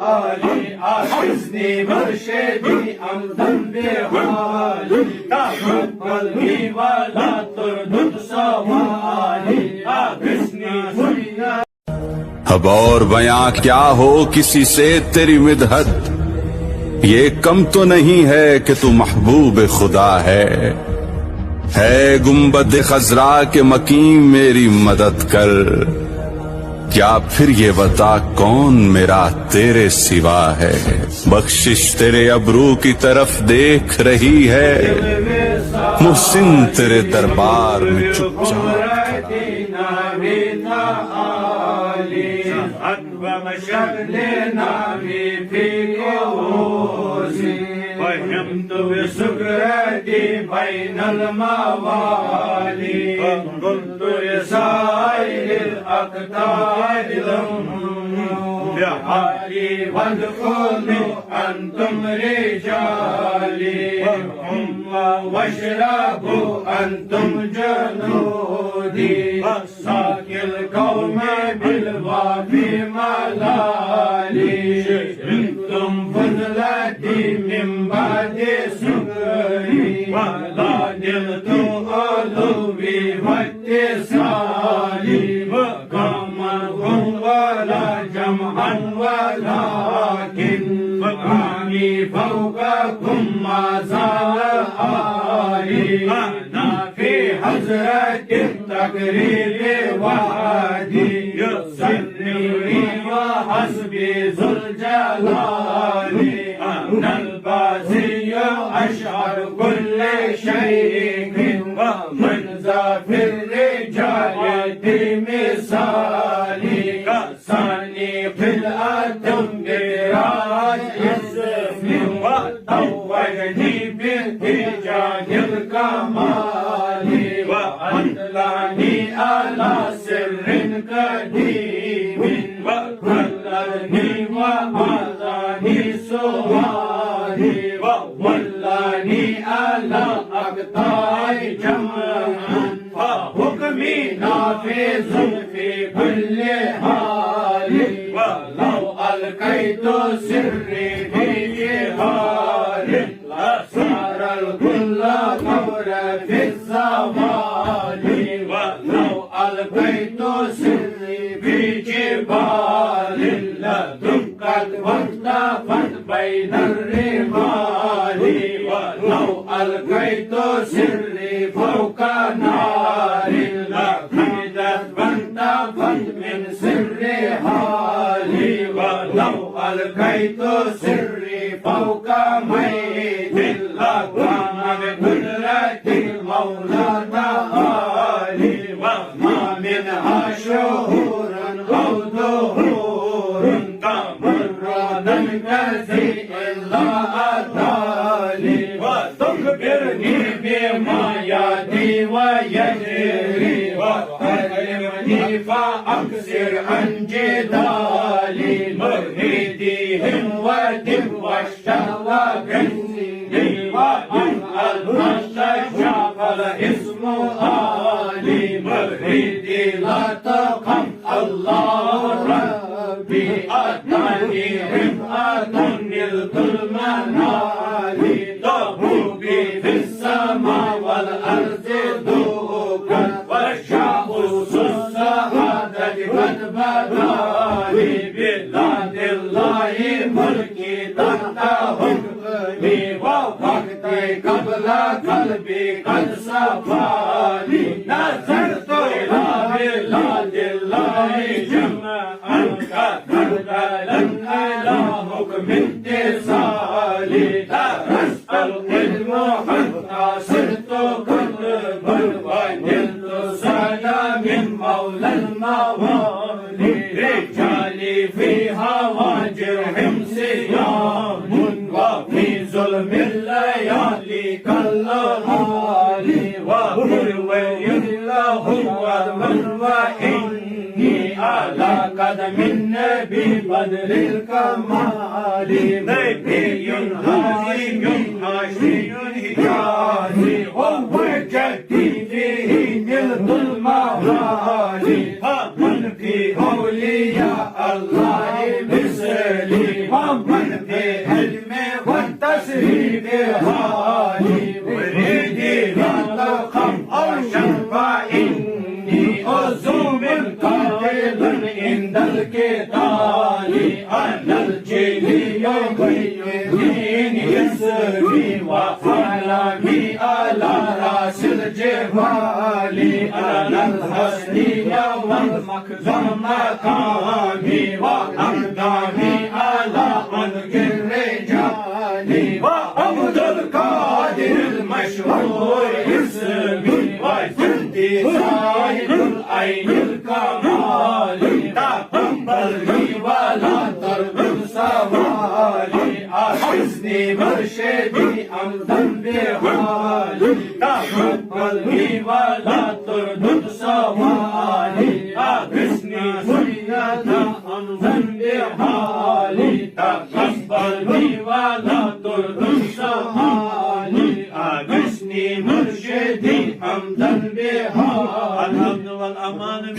حالي أحسني مرشدي أمضم بحالي تقبلني ولا تردد سوالي أحسني سنة अब और बयां क्या हो किसी से तेरी मिदहत, ये कम तो नहीं है कि तू महबूब खुदा है गुम्बद खजरा के मकीम मेरी मदद कर, क्या फिर ये बता कौन मेरा तेरे सिवा है। बख्शिश तेरे अबरू की तरफ देख रही है, मुहसिन तेरे दरबार में चुपचाप وهمت بسكرتي بين الموالي قلت لسائر الأقطار بحالي وادخلوا أنتم رجالي واشربوا أنتم جنودي ساقي القوم بالوافي ملالي انتم فضلتي من بعد سكري ولا نلت علوي واتصالي قامكم ولا جمعا ولكن مقامي فوقكم ما زال عالي أنا في حضرة التقريب وحدي يسرني وحسبي ذو الجلال أنا البازي أشعر كل شيء ومن ذا في الرجال مثالي كساني في الأتم براج اسم وطوجني بالتجاه الكمال وأدلاني على سر قديم وكلني وأعطاني سؤالي وولاني على أقطاع جمعا فحكمي نافذ في كل حال ولو ألقيت سري في جهال لصار الكل قبر في الزوال ولو ألقيت سري في جبال لدقت واختفت بين الرمال ولو ألقيت سري فوق نار لقيدت وانتفت من سر حالي ولو ألقيت سري فوق ميت لقام بقدرة المولى تعالي وما منها شهور أو دهور تمردا كثير إلا أتالي وتخبرني بما يأتي ويجري وتكلمني فأكثر عن جدالي مريديهم ودم والشهوة كنزي وإن المستشفى فالاسم آلي مريدي لا تقم الله ربي أتاني رفعة نلت المنالي ضبوبي في السماء والأرض دوكا والشمس السعادة قد بدالي بلاد الله ملكي تحت حكمي ووقتي قبل قلبي قد صفاني نظرت إلى بلاد الله جمعا كتبدلا على حكم انتصالي درست العلم حتى صرت قلبا ونلت سعدا من مولى الموالي رجالي في هواجرهم صيام وفي ظلم الليالي كالليالي وبروي له ومن وإني على قدم النبي بدر الكمال نبي عظيم حاشي حجازي هو جدي فيه نلت المعالي من في أولياء الله مثلي ومن في علم والتسريف حالي وريدي لا تخف وشرفا إني أزو من قاتل عند القتال أنا الجلي يغيرين يسري وعلمي على راس الجبال أنا الحسني والمكزم مقامي وأقدامي على عنق الرجال وعبد القادر المشهور اسمي وجدي صاحب العين الكمال تقبلني ولا ترد سوالي أحسني مرشدي أمضا بحالي تقبلني ولا ترد سوالي أحسني مرشدي أمضا بحالي تقبلني ولا ترد سوالي أحسني مرشدي أمضا بحالي الحمد والأمان